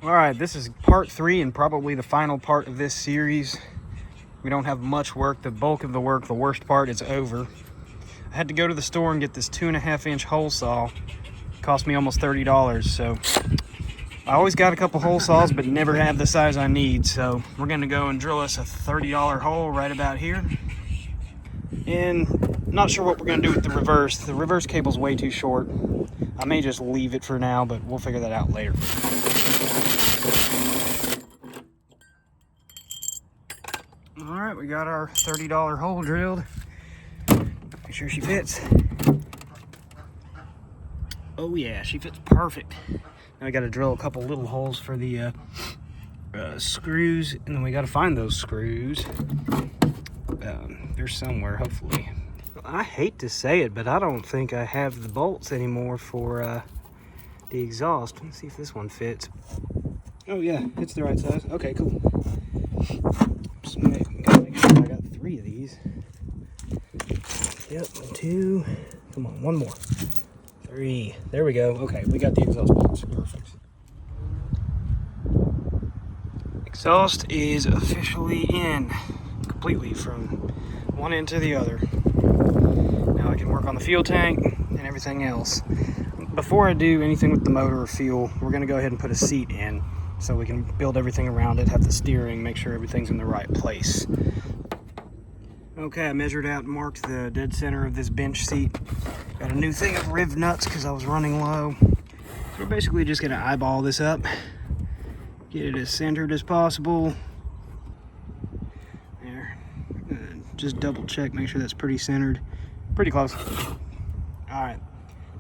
All right, this is part 3 and probably the final part of this series. We don't have much work. The bulk of the work, the worst part, is over. I had to go to the store and get this 2.5-inch hole saw. It cost me almost $30, so I always got a couple hole saws, but never have the size I need. So we're gonna go and drill us a $30 hole right about here. And not sure what we're gonna do with the reverse. The reverse cable's way too short. I may just leave it for now, but we'll figure that out later. All right, we got our $30 hole drilled. Make sure she fits. Oh yeah, she fits perfect. Now I got to drill a couple little holes for the screws, and then we got to find those screws. They're somewhere, hopefully. I hate to say it, but I don't think I have the bolts anymore for the exhaust. Let's see if this one fits. Oh yeah, it's the right size. Okay, cool. Just gotta make sure I got 3 of these. Yep, 2. Come on, one more. 3. There we go. Okay, we got the exhaust bolts. Perfect. Exhaust is officially in completely from one end to the other. Now I can work on the fuel tank and everything else. Before I do anything with the motor or fuel, we're going to go ahead and put a seat in so we can build everything around it, have the steering, make sure everything's in the right place. Okay, I measured out and marked the dead center of this bench seat. Got a new thing of riv nuts because I was running low. So we're basically just going to eyeball this up, get it as centered as possible. There. Just double check, make sure that's pretty centered. Pretty close. All right,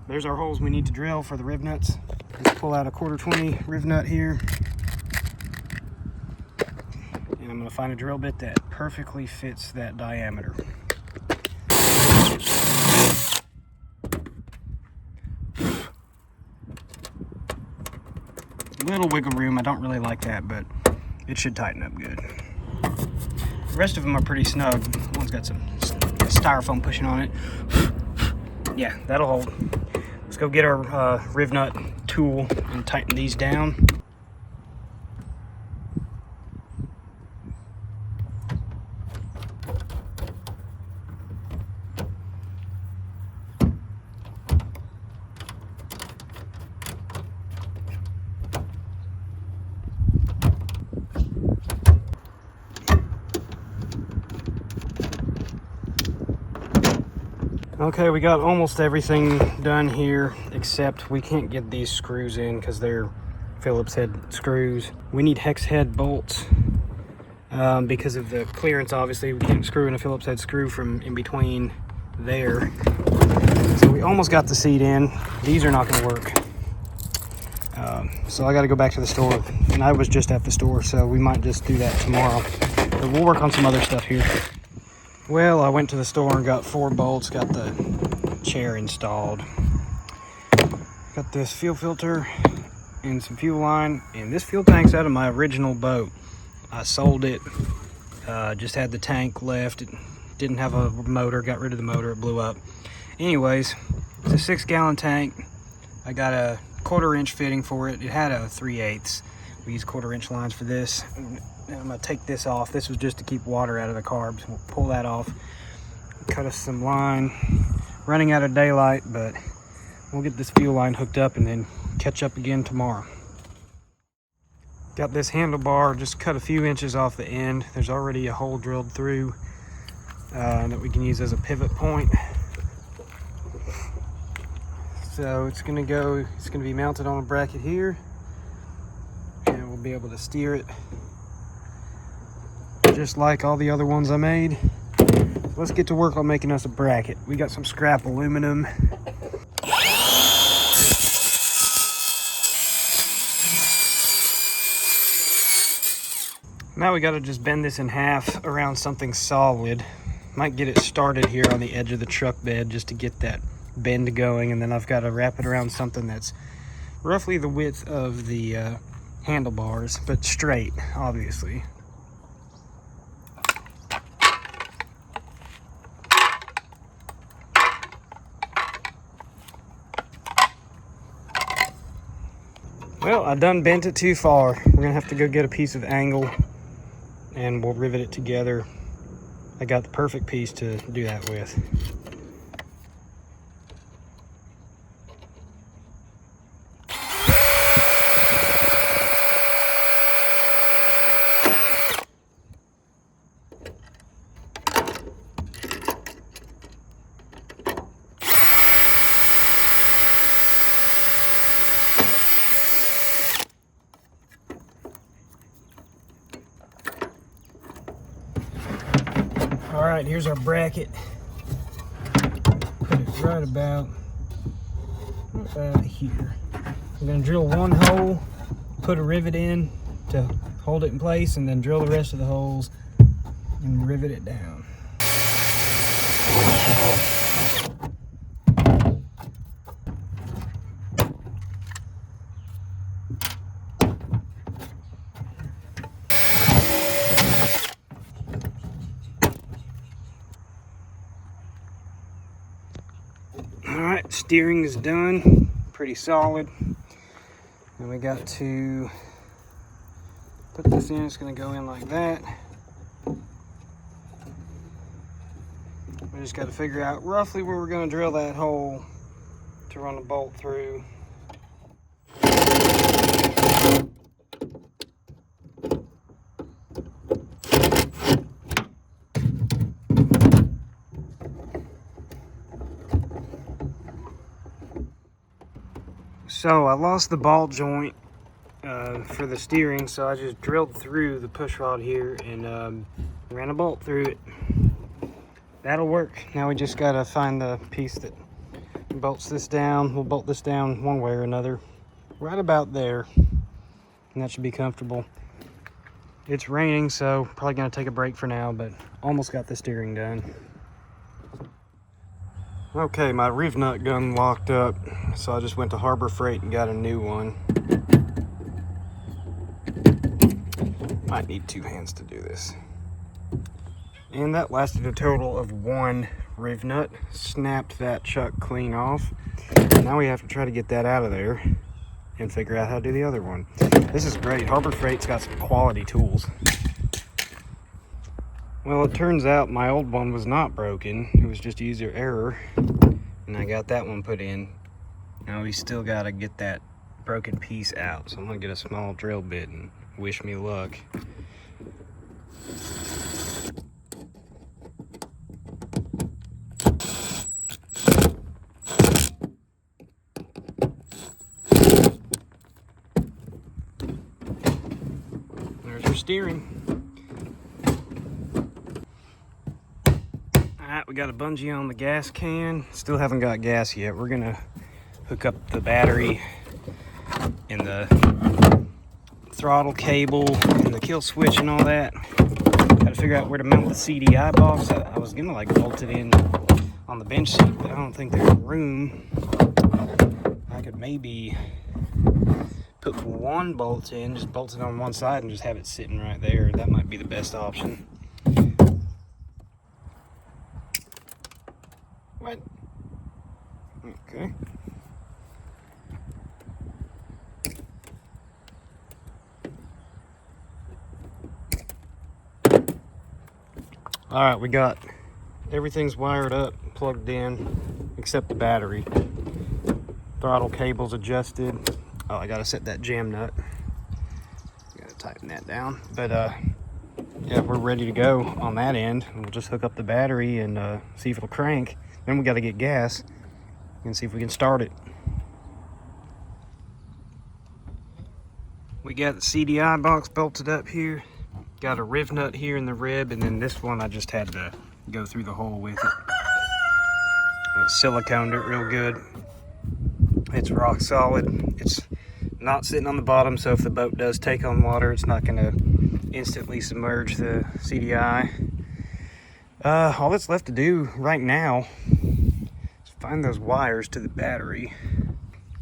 there's our holes we need to drill for the riv nuts. Let's pull out a 1/4-20 riv nut here. And I'm going to find a drill bit that perfectly fits that diameter. Little wiggle room, I don't really like that, but it should tighten up good. The rest of them are pretty snug. One's got some styrofoam pushing on it. Yeah, that'll hold. Let's go get our riv nut tool and tighten these down. Okay, we got almost everything done here, except we can't get these screws in because they're Phillips head screws. We need hex head bolts because of the clearance. Obviously, we can't screw in a Phillips head screw from in between there. So we almost got the seat in. These are not going to work. So I got to go back to the store, and I was just at the store, so we might just do that tomorrow. But we'll work on some other stuff here. Well, I went to the store and got 4 bolts, got the chair installed. Got this fuel filter and some fuel line, and this fuel tank's out of my original boat. I sold it, just had the tank left. It didn't have a motor, got rid of the motor, it blew up. Anyways, it's a 6-gallon tank. I got a 1/4-inch fitting for it. It had a 3/8. We use 1/4-inch lines for this. I'm gonna take this off. This was just to keep water out of the carbs. We'll pull that off. Cut us some line. Running out of daylight, but we'll get this fuel line hooked up and then catch up again tomorrow. Got this handlebar, just cut a few inches off the end. There's already a hole drilled through that we can use as a pivot point. So it's gonna be mounted on a bracket here, and we'll be able to steer it just like all the other ones I made. Let's get to work on making us a bracket. We got some scrap aluminum. Now we got to just bend this in half around something solid. Might get it started here on the edge of the truck bed just to get that bend going, and then I've got to wrap it around something that's roughly the width of the handlebars, but straight, obviously. Well, I done bent it too far. We're gonna have to go get a piece of angle and we'll rivet it together. I got the perfect piece to do that with. All right, here's our bracket. Put it right about here. We're gonna drill one hole, put a rivet in to hold it in place, and then drill the rest of the holes and rivet it down. Alright, steering is done, pretty solid. And we got to put this in, it's going to go in like that. We just got to figure out roughly where we're going to drill that hole to run the bolt through. So I lost the ball joint for the steering, so I just drilled through the push rod here and ran a bolt through it. That'll work. Now we just gotta find the piece that bolts this down. We'll bolt this down one way or another, right about there, and that should be comfortable. It's raining, so probably gonna take a break for now, but almost got the steering done. Okay, my rev nut gun locked up, so I just went to Harbor Freight and got a new one. Might need two hands to do this. And that lasted a total of one rev nut. Snapped that chuck clean off. Now we have to try to get that out of there and figure out how to do the other one. This is great. Harbor Freight's got some quality tools. Well, it turns out my old one was not broken. It was just user error. And I got that one put in. Now we still got to get that broken piece out. So I'm going to get a small drill bit and wish me luck. There's our steering. Alright, we got a bungee on the gas can. Still haven't got gas yet. We're gonna hook up the battery and the throttle cable and the kill switch and all that. Gotta figure out where to mount the CDI box. I was gonna like bolt it in on the bench seat, but I don't think there's room. I could maybe put one bolt in, just bolt it on one side and just have it sitting right there. That might be the best option. What? Okay. All right, we got everything's wired up, plugged in, except the battery. Throttle cable's adjusted. Oh, I gotta set that jam nut. Gotta tighten that down. But yeah, we're ready to go on that end. We'll just hook up the battery and see if it'll crank. Then we gotta get gas and see if we can start it. We got the CDI box bolted up here. Got a rev nut here in the rib, and then this one I just had to go through the hole with it. Siliconed it real good. It's rock solid. It's not sitting on the bottom, so if the boat does take on water, it's not gonna instantly submerge the CDI. All that's left to do right now is find those wires to the battery.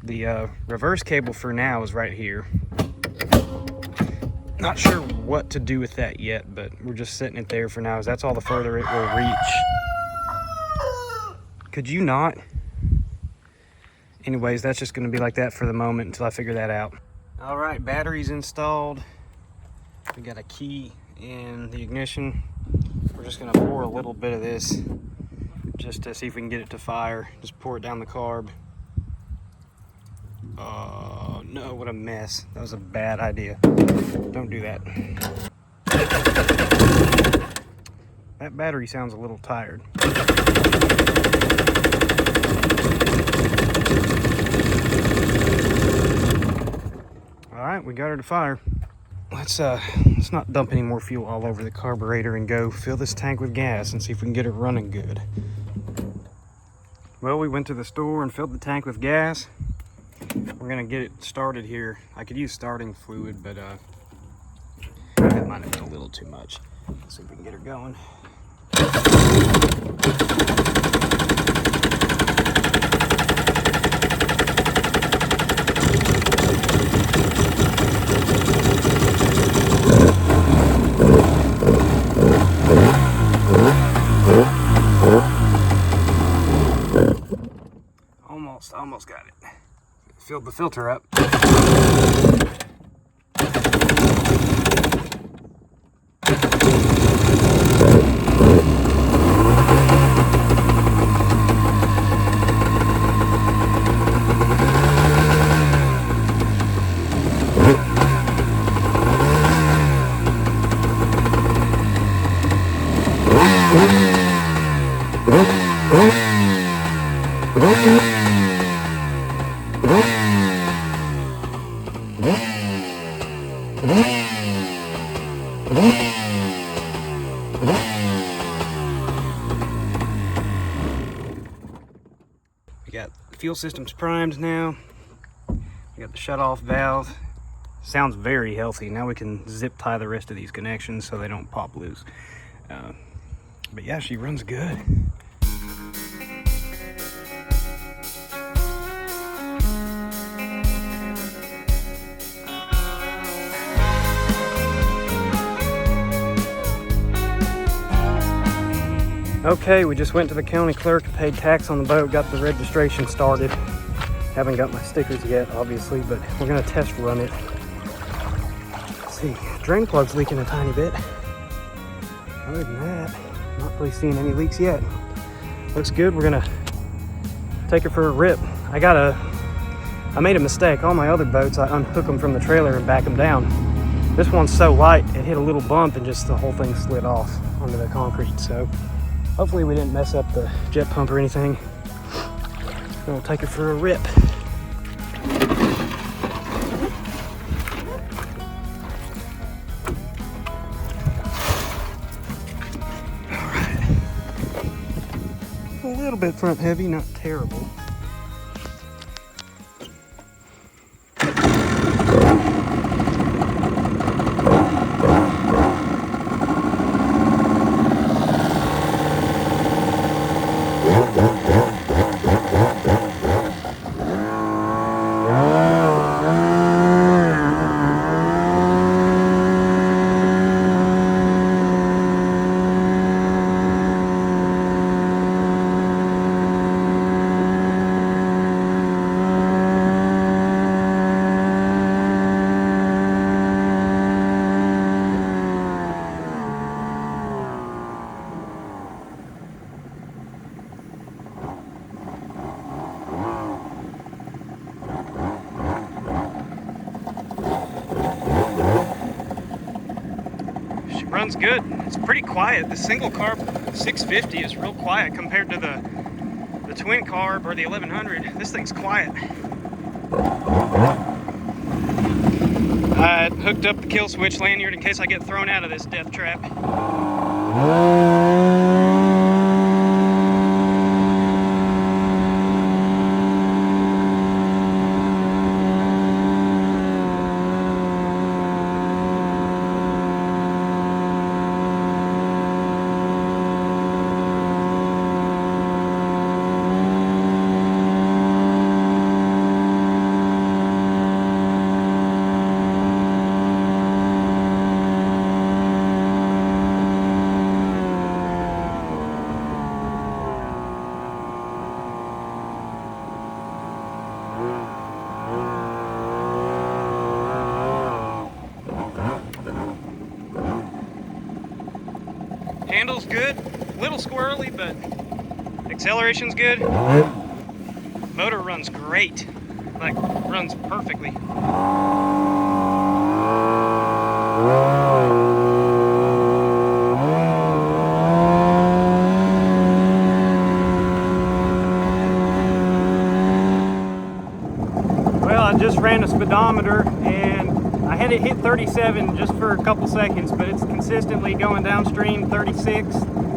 The reverse cable for now is right here. Not sure what to do with that yet, but we're just setting it there for now, as that's all the further it will reach. Could you not? Anyways, that's just going to be like that for the moment until I figure that out. All right, batteries installed. We got a key in the ignition. We're just gonna pour a little bit of this just to see if we can get it to fire. Just pour it down the carb. Oh no, what a mess. That was a bad idea. Don't do that. That battery sounds a little tired. All right, we got her to fire. Let's not dump any more fuel all over the carburetor and go fill this tank with gas and see if we can get it running good. Well, we went to the store and filled the tank with gas. We're gonna get it started here. I could use starting fluid, but that might have been a little too much. Let's see if we can get her going. Almost got it. Filled the filter up. We got the fuel systems primed now. We got the shut-off valve. Sounds very healthy. Now we can zip tie the rest of these connections so they don't pop loose. But yeah, she runs good. Okay, we just went to the county clerk, paid tax on the boat, got the registration started. Haven't got my stickers yet, obviously, but we're gonna test run it. Let's see, drain plug's leaking a tiny bit. Other than that, not really seeing any leaks yet. Looks good. We're gonna take her for a rip. I made a mistake. All my other boats, I unhook them from the trailer and back them down. This one's so light, it hit a little bump and just the whole thing slid off onto the concrete. So hopefully we didn't mess up the jet pump or anything. We'll take her for a rip. All right. A little bit front heavy, not terrible. Runs good. It's pretty quiet. The single carb 650 is real quiet compared to the twin carb or the 1100. This thing's quiet. I hooked up the kill switch lanyard in case I get thrown out of this death trap. Handle's good, a little squirrely, but acceleration's good. Motor runs great, like runs perfectly. Well, I just ran a speedometer and I had it hit 37 just for a couple seconds, but it's consistently going downstream 36,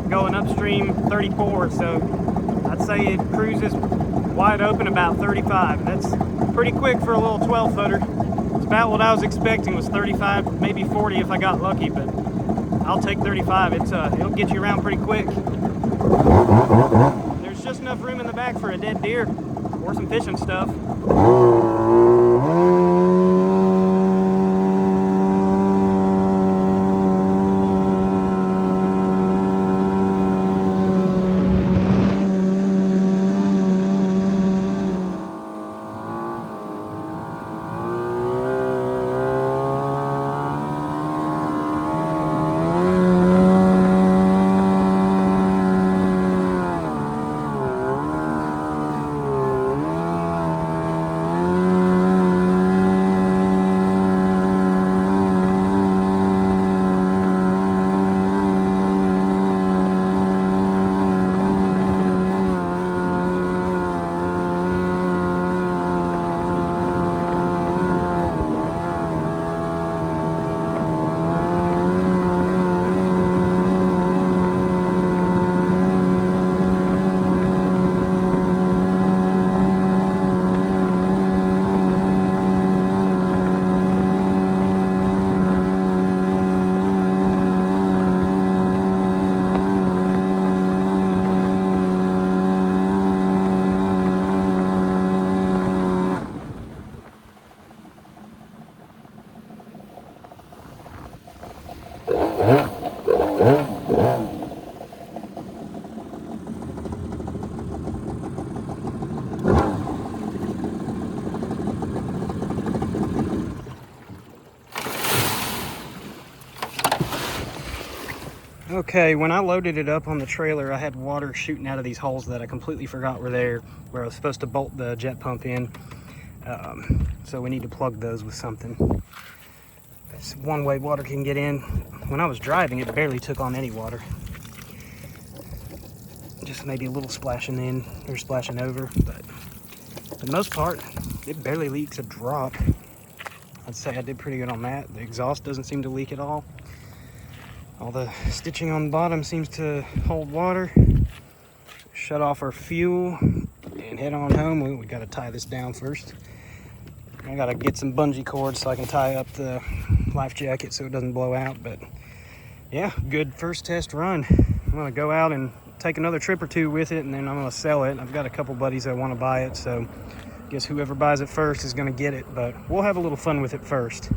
going upstream 34, so I'd say it cruises wide open about 35. That's pretty quick for a little 12 footer. It's about what I was expecting, was 35, maybe 40 if I got lucky, but I'll take 35. It'll get you around pretty quick. There's just enough room in the back for a dead deer or some fishing stuff. Okay, when I loaded it up on the trailer, I had water shooting out of these holes that I completely forgot were there, where I was supposed to bolt the jet pump in. So we need to plug those with something. It's one way water can get in. When I was driving, it barely took on any water. Just maybe a little splashing in or splashing over, but for the most part, it barely leaks a drop. I'd say I did pretty good on that. The exhaust doesn't seem to leak at all. All the stitching on the bottom seems to hold water. Shut off our fuel and head on home. We gotta tie this down first. I gotta get some bungee cords so I can tie up the life jacket so it doesn't blow out. But yeah, good first test run. I'm gonna go out and take another trip or two with it, and then I'm gonna sell it. I've got a couple buddies that wanna buy it, so I guess whoever buys it first is gonna get it, but we'll have a little fun with it first.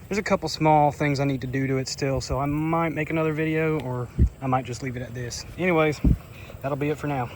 There's a couple small things I need to do to it still, so I might make another video, or I might just leave it at this. Anyways, that'll be it for now.